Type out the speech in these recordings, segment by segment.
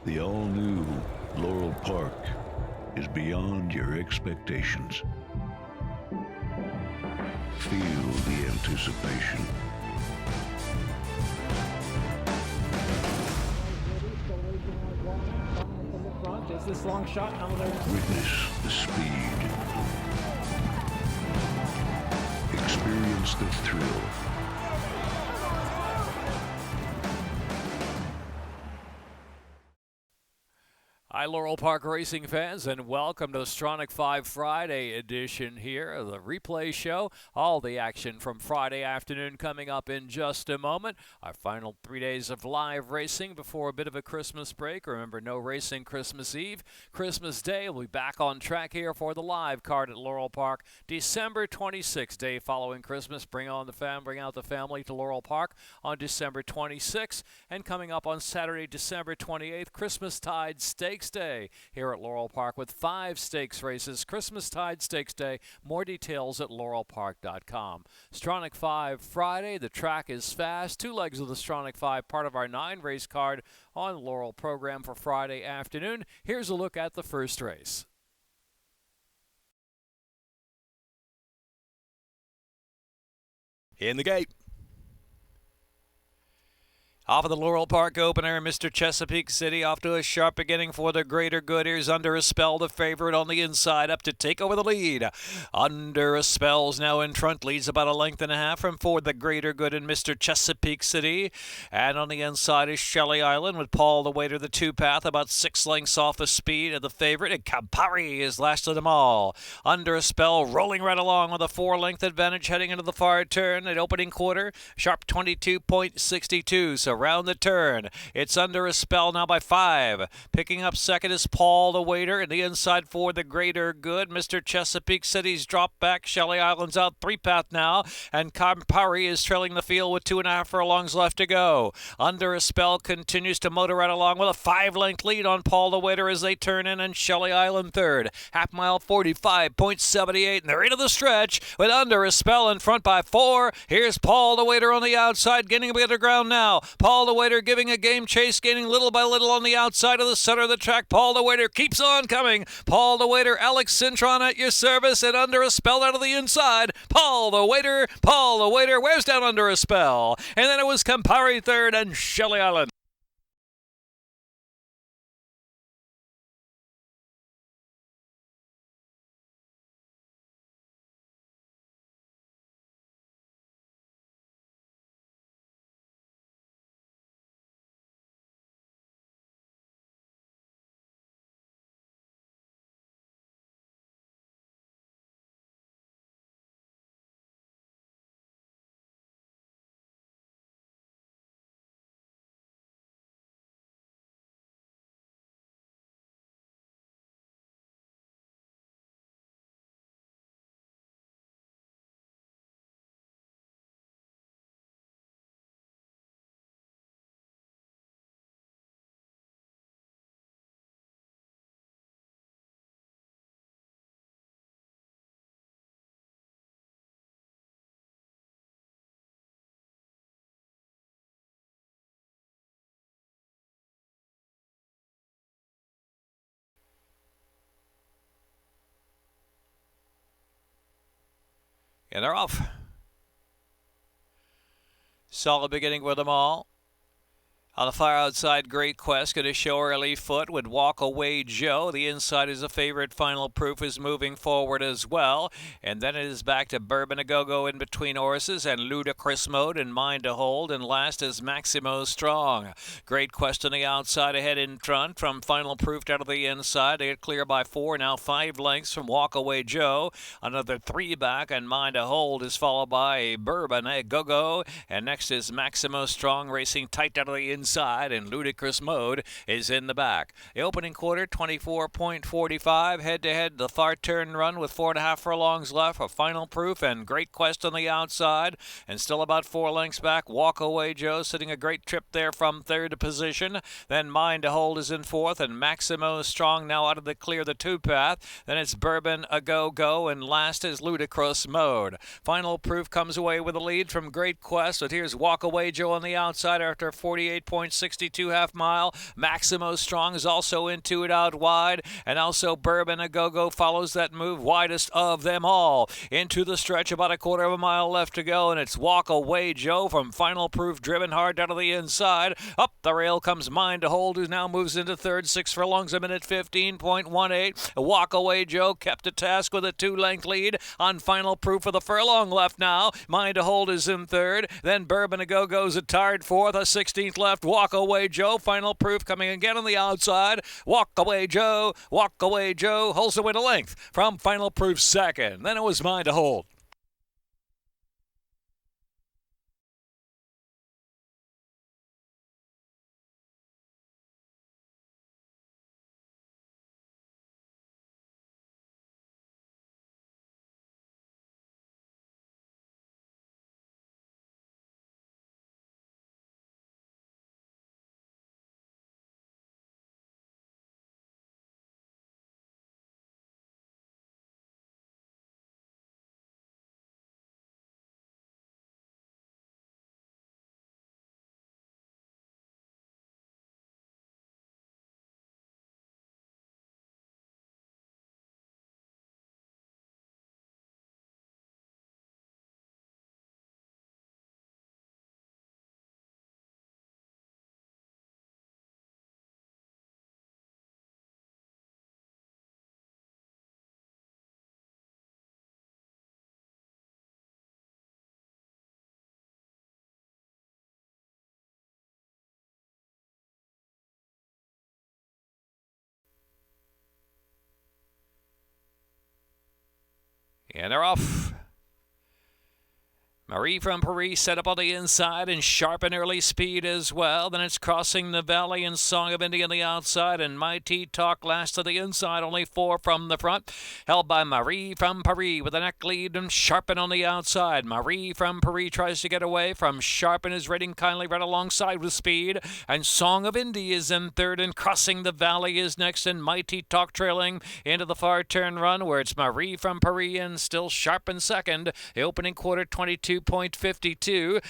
The all-new Laurel Park is beyond your expectations. Feel the anticipation. Is this long shot? Witness the speed. Experience the thrill. Hi, Laurel Park racing fans, and welcome to the Stronach 5 Friday edition here of the replay show. All the action from Friday afternoon coming up in just a moment. Our final 3 days of live racing before a bit of a Christmas break. Remember, no racing Christmas Eve. Christmas Day, we'll be back on track here for the live card at Laurel Park. December 26th, day following Christmas. Bring out the family to Laurel Park on December 26th. And coming up on Saturday, December 28th, Christmastide Stakes Day here at Laurel Park with 5 stakes races. Christmastide Stakes Day. More details at laurelpark.com. Stronach 5 Friday. The track is fast. 2 legs of the Stronach 5, part of our 9-race card on the Laurel program for Friday afternoon. Here's a look at the first race. In the gate. Off of the Laurel Park opener, Mr. Chesapeake City off to a sharp beginning for the Greater Good. Here's Under a Spell, the favorite on the inside, up to take over the lead. Under a Spell's now in front, leads about a length and a half from for the Greater Good and Mr. Chesapeake City. And on the inside is Shelley Island with Paul the Waiter, the 2-path, about 6 lengths off the speed of the favorite. And Campari is last of them all. Under a Spell rolling right along with a 4-length advantage heading into the far turn at opening quarter. Sharp 22.62. So around the turn, it's Under a Spell now by 5. Picking up second is Paul the Waiter, and the inside for the Greater Good. Mr. Chesapeake City's dropped back. Shelley Island's out 3-path now, and Campari is trailing the field with 2.5 furlongs left to go. Under a Spell continues to motor right along with a 5-length lead on Paul the Waiter as they turn in, and Shelley Island third. Half mile 45.78, and they're into the stretch with Under a Spell in front by 4. Here's Paul the Waiter on the outside, getting a bit of ground now. Paul the Waiter giving a game chase, gaining little by little on the outside of the center of the track. Paul the Waiter keeps on coming. Paul the Waiter, Alex Cintron at your service, and Under a Spell out of the inside. Paul the Waiter, wears down Under a Spell. And then it was Campari third and Shelley Island. And they're off. Solid beginning with them all. On the far outside, Great Quest going to show early foot with Walk Away Joe. The inside is a favorite. Final Proof is moving forward as well. And then it is back to Bourbon A Go-Go in between horses and Ludicrous Mode and Mind to Hold. And last is Maximo Strong. Great Quest on the outside ahead in front from Final Proof down to the inside. They get clear by 4. Now 5 lengths from Walk Away Joe. Another 3 back, and Mind to Hold is followed by Bourbon A Go-Go. And next is Maximo Strong racing tight down to the inside. And Ludicrous Mode is in the back. The opening quarter, 24.45. Head-to-head, the far turn run with 4.5 furlongs left for Final Proof and Great Quest on the outside. And still about 4 lengths back, Walk Away Joe sitting a great trip there from third position. Then Mind to Hold is in fourth, and Maximo Strong now out of the clear, the 2-path. Then it's Bourbon A Go-Go, and last is Ludicrous Mode. Final Proof comes away with a lead from Great Quest, but here's Walk Away Joe on the outside after 48.5. 3.62 half mile. Maximo Strong is also into it out wide, and also Bourbon A Go-Go follows that move widest of them all. Into the stretch, about a quarter of a mile left to go, and it's Walk Away Joe from Final Proof, driven hard down to the inside. Up the rail comes Mind to Hold, who now moves into third. 6 furlongs, a minute 15.18. Walk Away Joe kept to task with a 2-length lead on Final Proof for the furlong left now. Mind to Hold is in third. Then Bourbon A Go-Go's a tired fourth. A 16th left. Walk Away Joe. Final Proof coming again on the outside. Walk Away Joe. Walk Away Joe holds the win a length from Final Proof second. Then it was Mind to Hold. And they're off. Marie from Paris set up on the inside and sharp and early speed as well. Then it's Crossing the Valley and Song of India on the outside, and Mighty Talk last to the inside, only 4 from the front. Held by Marie from Paris with a neck lead and Sharpen on the outside. Marie from Paris tries to get away from Sharpen, is rating kindly right alongside with speed. And Song of India is in third, and Crossing the Valley is next, and Mighty Talk trailing into the far turn run where it's Marie from Paris and still Sharpen second. The opening quarter 22.52.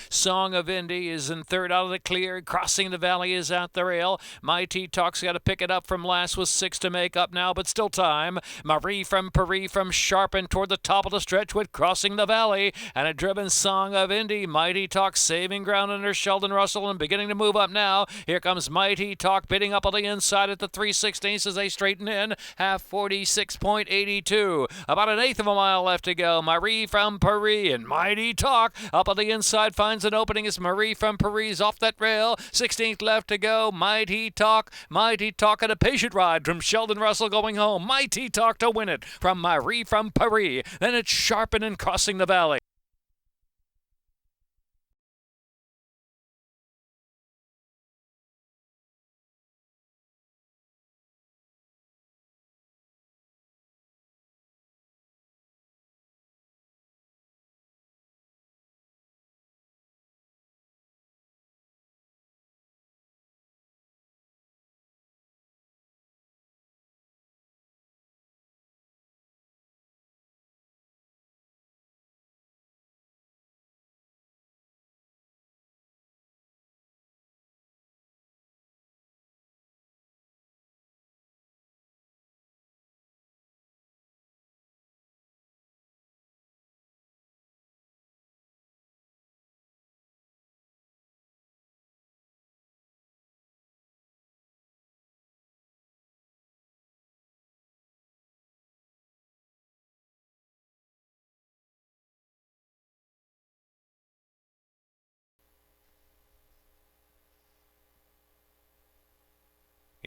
Song of Indy is in third out of the clear. Crossing the Valley is at the rail. Mighty Talk's got to pick it up from last with 6 to make up now, but still time. Marie from Paris from Sharpen toward the top of the stretch with Crossing the Valley, and a driven Song of Indy. Mighty Talk saving ground under Sheldon Russell and beginning to move up now. Here comes Mighty Talk bidding up on the inside at the 3/16 as they straighten in. Half 46.82. About an eighth of a mile left to go. Marie from Paris and Mighty Talk up on the inside finds an opening as Marie from Paris off that rail. 16th left to go. Mighty Talk at a patient ride from Sheldon Russell going home. Mighty Talk to win it from Marie from Paris. Then it's Sharpen and Crossing the Valley.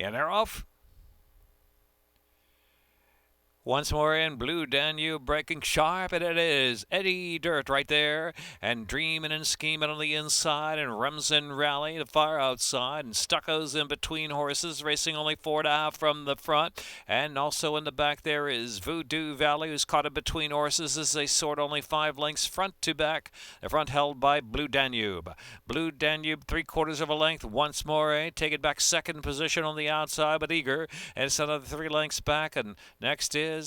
And they're off. Once more in, Blue Danube breaking sharp, and it is Eddie Dirt right there, and Dreamin' and Schemin' on the inside, and Remsen Rally the far outside, and Stucco's in between horses, racing only 4.5 from the front, and also in the back there is Voodoo Valley, who's caught in between horses as they sort only 5 lengths front to back. The front held by Blue Danube. Blue Danube 3/4 of a length once more, take it back second position on the outside, but eager, and it's another 3 lengths back, and next is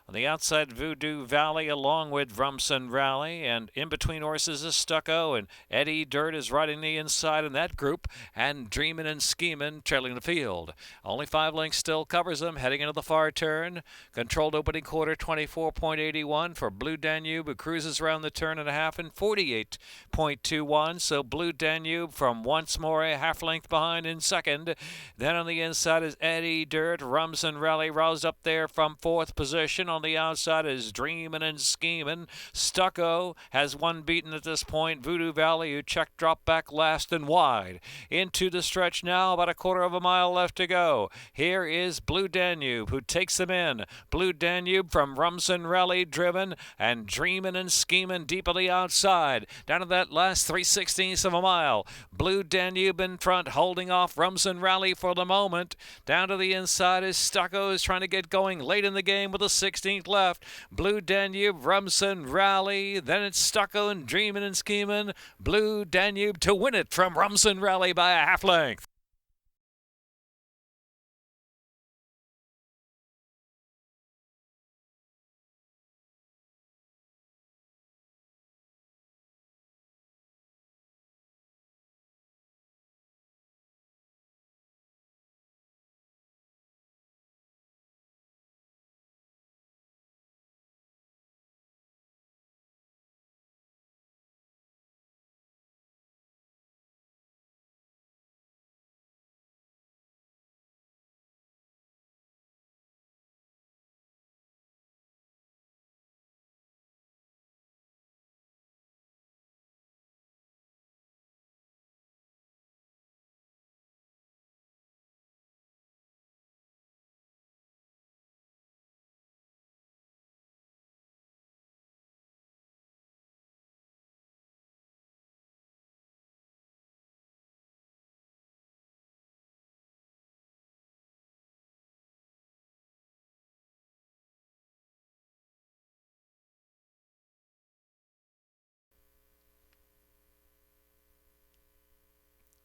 On the outside, Voodoo Valley along with Rumson Rally, and in between horses is Stucco, and Eddie Dirt is riding the inside in that group, and Dreamin' and Schemin' trailing the field. Only 5 lengths still covers them, heading into the far turn. Controlled opening quarter 24.81 for Blue Danube, who cruises around the turn and a half in 48.21. So Blue Danube from once more a half length behind in second. Then on the inside is Eddie Dirt. Rumson Rally roused up there from 4th position. On the outside is Dreamin' and Schemin'. Stucco has one beaten at this point. Voodoo Valley, who checked drop back last and wide. Into the stretch now, about a quarter of a mile left to go. Here is Blue Danube, who takes them in. Blue Danube from Rumson Rally driven, and Dreamin' and Schemin' deep on the outside. Down to that last 3/16 of a mile. Blue Danube in front, holding off Rumson Rally for the moment. Down to the inside is Stucco, is trying to get going late in the game with a 16th left. Blue Danube, Rumson Rally, then it's Stucco and Dreamin' and Schemin'. Blue Danube to win it from Rumson Rally by a half length.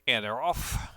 And they're off.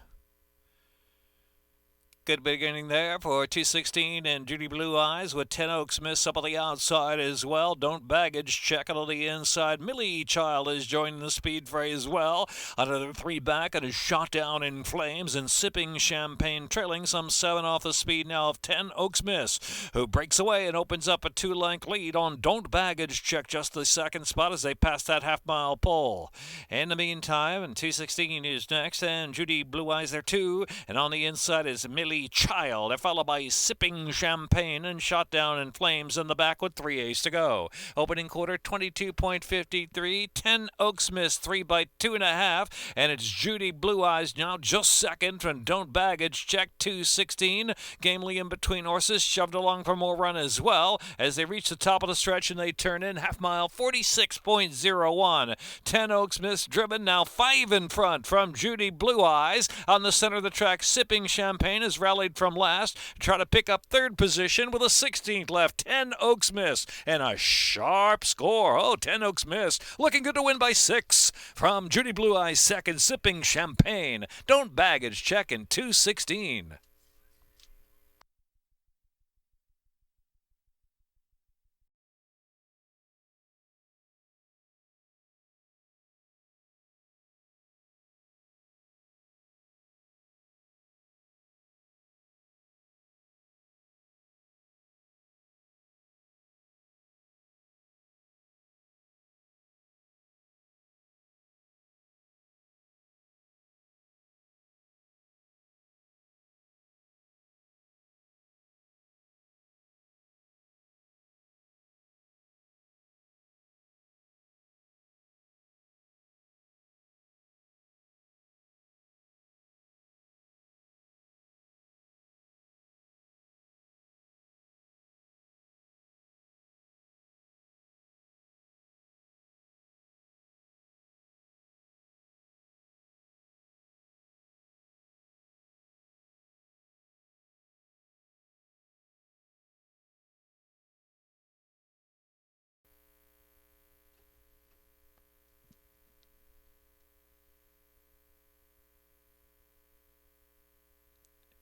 Good beginning there for 216 and Judy Blue Eyes with 10 Oaks Miss up on the outside as well. Don't Baggage check it on the inside. Millie Child is joining the speed fray as well. Another 3 back and is shot down in flames, and Sipping Champagne trailing some 7 off the speed now of 10 Oaks Miss, who breaks away and opens up a 2-length lead on Don't Baggage check just the second spot as they pass that half-mile pole. In the meantime, and 216 is next, and Judy Blue Eyes there too, and on the inside is Millie Child. They're followed by Sipping Champagne and shot down in flames in the back with 3/8 to go. Opening quarter 22.53. 10 Oaks Miss 3 by 2.5, and it's Judy Blue Eyes now just second from Don't Baggage check 216. Gamely in between horses, shoved along for more run as well as they reach the top of the stretch and they turn in half mile 46.01. 10 Oaks Miss driven now 5 in front from Judy Blue Eyes. On the center of the track, Sipping Champagne is rallied from last, try to pick up 3rd position with a 16th left. 10 Oaks Miss and a sharp score. 10 Oaks Miss looking good to win by 6 from Judy Blue Eyes second. Sipping Champagne, Don't Baggage check in 216.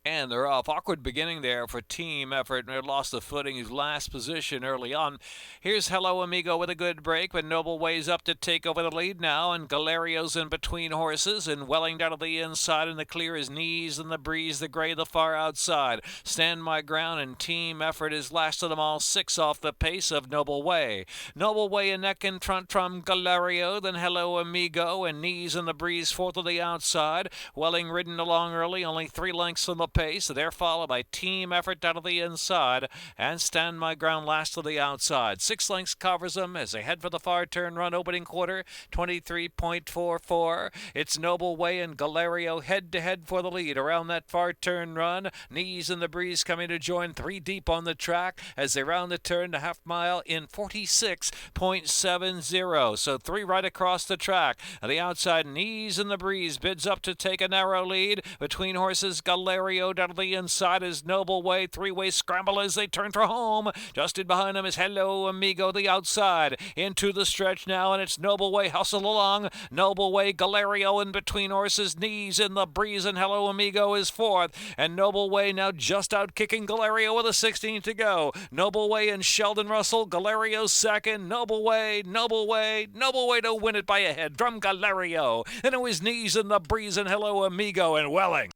And they're off. Awkward beginning there for Team Effort. They lost the footing. His last position early on. Here's Hello Amigo with a good break, but Noble Way's up to take over the lead now, and Galario's in between horses, and Welling down to the inside, and the clear is Knees and the Breeze, the Gray, the far outside. Stand My Ground and Team Effort is last of them all, 6 off the pace of Noble Way. Noble Way a neck in front from Galario, then Hello Amigo, and Knees and the Breeze fourth of the outside. Welling ridden along early, only 3 lengths from the pace. They're followed by Team Effort down to the inside, and Stand My Ground last to the outside. 6 lengths covers them as they head for the far turn run opening quarter, 23.44. It's Noble Way and Galario head-to-head for the lead around that far turn run. Knees in the Breeze coming to join 3 deep on the track as they round the turn to half mile in 46.70. So 3 right across the track. On the outside, Knees in the Breeze bids up to take a narrow lead. Between horses, Galario down to the inside is Noble Way. 3-way scramble as they turn for home. Just in behind them is Hello Amigo, the outside. Into the stretch now, and it's Noble Way hustle along. Noble Way, Galario in between horses. Knees in the Breeze, and Hello Amigo is fourth. And Noble Way now just out kicking Galario with a 16 to go. Noble Way and Sheldon Russell. Galario second. Noble Way, Noble Way, Noble Way to win it by a head from Galario. And it was Knees in the Breeze and Hello Amigo and Welling.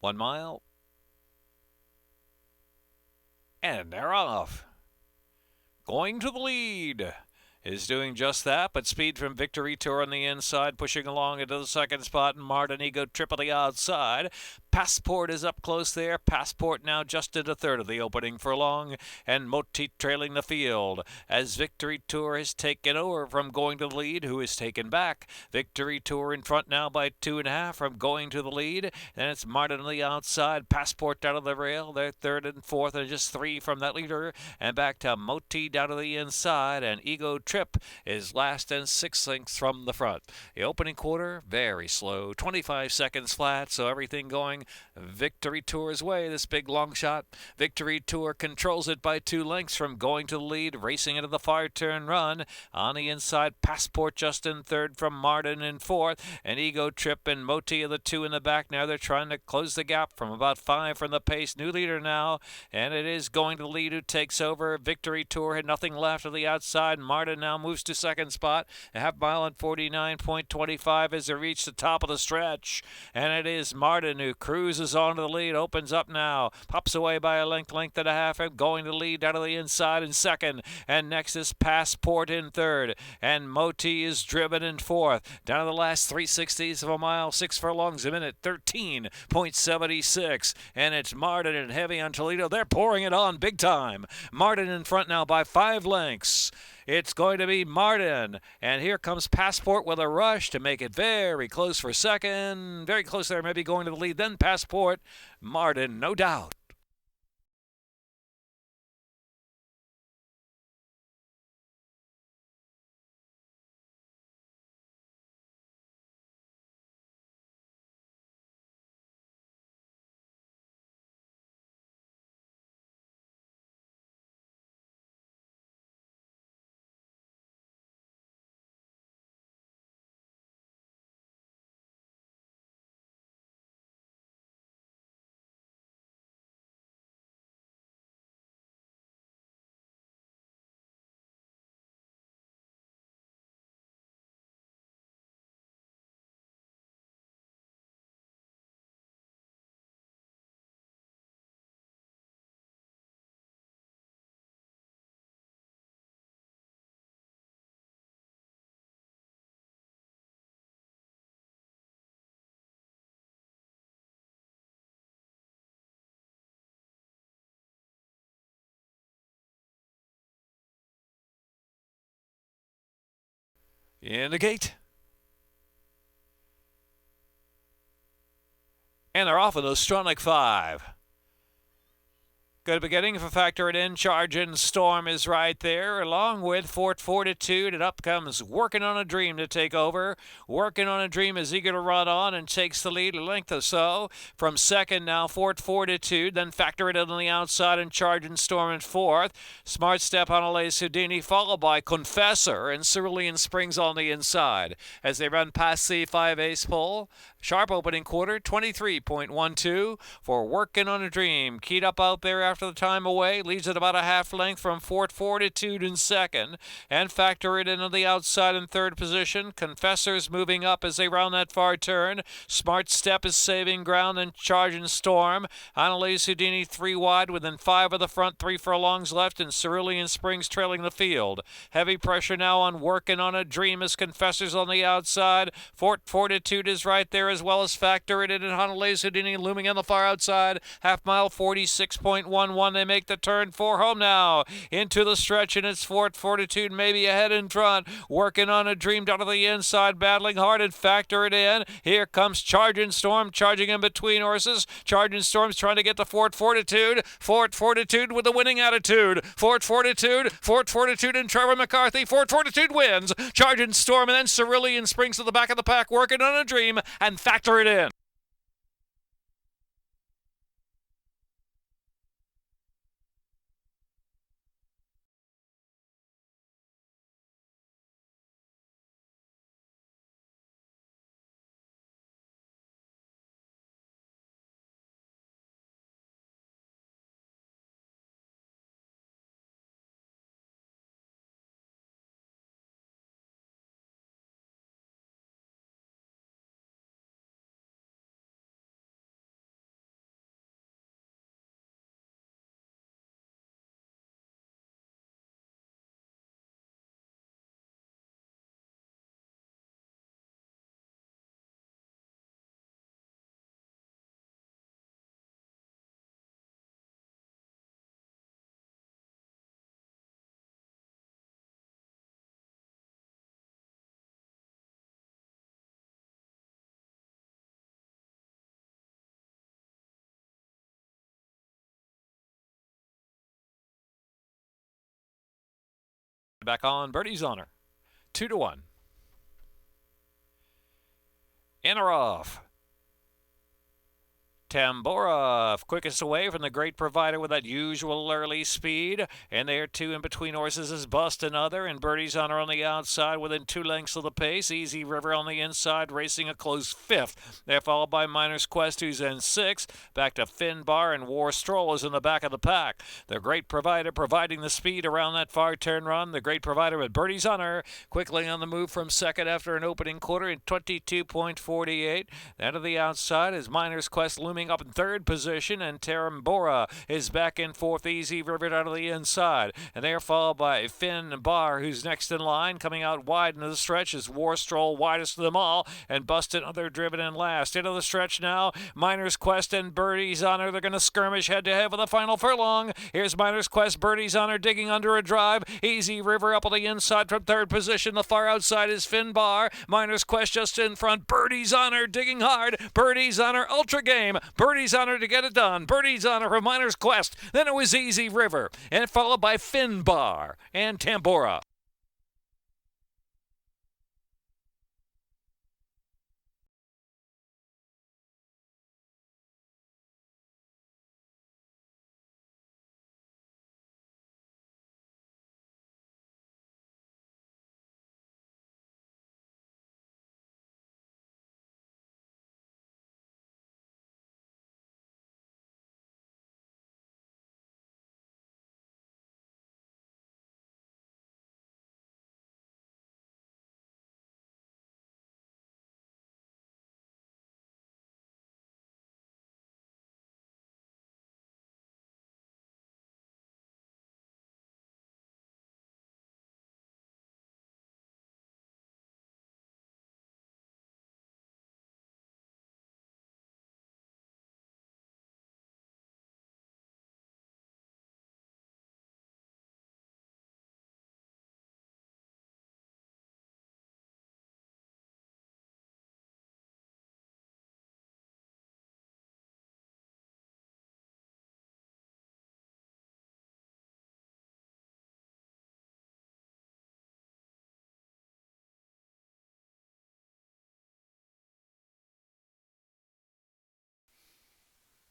One mile. And they're off. Going to the lead is doing just that, but speed from Victory Tour on the inside, pushing along into the second spot, and Martin Ego Trip on the outside. Passport is up close there. Passport now just at a third of the opening furlong, and Moti trailing the field as Victory Tour has taken over from Going to the Lead, who is taken back. Victory Tour in front now by 2.5 from Going to the Lead, and it's Martin on the outside. Passport down to the rail. They're third and fourth, and just 3 from that leader, and back to Moti down to the inside, and Ego Trip is last and 6 lengths from the front. The opening quarter, very slow, 25 seconds flat, so everything going Victory Tour's way, this big long shot. Victory Tour controls it by 2 lengths from Going to the Lead, racing into the far turn run. On the inside, Passport just in third from Martin in fourth, and Ego Trip and Moti are the 2 in the back. Now they're trying to close the gap from about 5 from the pace. New leader now, and it is Going to the Lead who takes over. Victory Tour had nothing left of the outside. Martin now moves to second spot. A half mile and 49.25 as they reach the top of the stretch, and it is Martin who cruises on to the lead, opens up now, pops away by a length and a half, and Going to the Lead down to the inside in second, and next is Passport in third, and Moti is driven in fourth. Down to the last 3/60 of a mile, 6 furlongs a minute, 13.76, and it's Martin and heavy on Toledo. They're pouring it on big time. Martin in front now by 5 lengths. It's going to be Martin, and here comes Passport with a rush to make it very close for second. Very close there, maybe Going to the Lead, then Passport. Martin, no doubt. In the gate. And they're off with a Stronic 5. Good beginning for Factor It In. Charging Storm is right there, along with Fort Fortitude. And up comes Working on a Dream to take over. Working on a Dream is eager to run on and takes the lead a length or so. From second now, Fort Fortitude. Then Factor It In on the outside and Charging Storm in fourth. Smart Step on Alaise Houdini, followed by Confessor and Cerulean Springs on the inside. As they run past C5 Ace Pole, sharp opening quarter, 23.12 for Working on a Dream. Keyed up out there after the time away, leads at about a half length from Fort Fortitude in second. And Factor It In on the outside in third position. Confessor's moving up as they round that far turn. Smart Step is saving ground and Charging Storm. Annalise Houdini 3 wide within 5 of the front, 3 furlongs left, and Cerulean Springs trailing the field. Heavy pressure now on Working on a Dream as Confessor's on the outside. Fort Fortitude is right there as well as Factor It In and Annalise Houdini looming on the far outside. Half mile 46.11. They make the turn for home now. Into the stretch, and it's Fort Fortitude maybe ahead in front. Working on a Dream down to the inside, battling hard and Factor It In. Here comes Charging Storm, charging in between horses. Charging Storm's trying to get to Fort Fortitude. Fort Fortitude with the winning attitude. Fort Fortitude and Trevor McCarthy. Fort Fortitude wins. Charging Storm and then Cerulean Springs to the back of the pack. Working on a Dream and Factor It In. Back on Birdie's Honor. 2-1. In or off. Tambora, quickest away from the great provider with that usual early speed. And there, 2 in between horses is Bust Another. And Birdie's Honor on the outside within 2 lengths of the pace. Easy River on the inside, racing a close 5th. They're followed by Miner's Quest, who's in 6th. Back to Finbar, and War Stroll is in the back of the pack. The great provider providing the speed around that far turn run. The great provider with Birdie's Honor quickly on the move from second after an opening quarter in 22.48. Then to the outside is Miner's Quest looming up in third position, and Tarambora is back in fourth. Easy River out of the inside, and they are followed by Finn Bar, who's next in line. Coming out wide into the stretch is War Stroll, widest of them all, and Busted Other driven in last. Into the stretch now, Miner's Quest and Birdie's Honor. They're going to skirmish head to head for the final furlong. Here's Miner's Quest, Birdie's Honor digging under a drive. Easy River up on the inside from third position. The far outside is Finn Bar. Miner's Quest just in front. Birdie's Honor digging hard. Birdie's Honor ultra game. Birdie's Honor to get it done. Birdie's Honor from Miner's Quest. Then it was Easy River, and followed by Finbar and Tambora.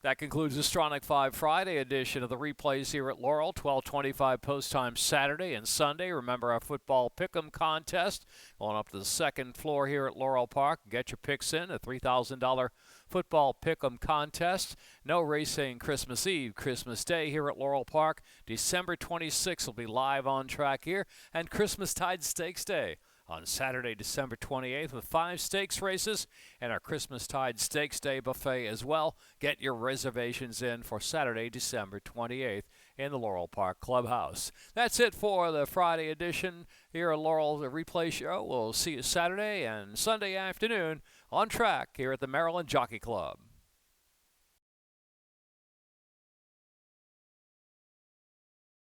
That concludes the Stronach 5 Friday edition of the replays here at Laurel. 12:25 post time Saturday and Sunday. Remember our football pick'em contest going up to the second floor here at Laurel Park. Get your picks in, a $3,000 football pick'em contest. No racing Christmas Eve, Christmas Day here at Laurel Park. December 26th will be live on track here, and Christmas Tide Stakes Day on Saturday, December 28th, with 5 stakes races and our Christmas Tide Stakes Day buffet as well. Get your reservations in for Saturday, December 28th in the Laurel Park Clubhouse. That's it for the Friday edition here at Laurel, the replay show. We'll see you Saturday and Sunday afternoon on track here at the Maryland Jockey Club.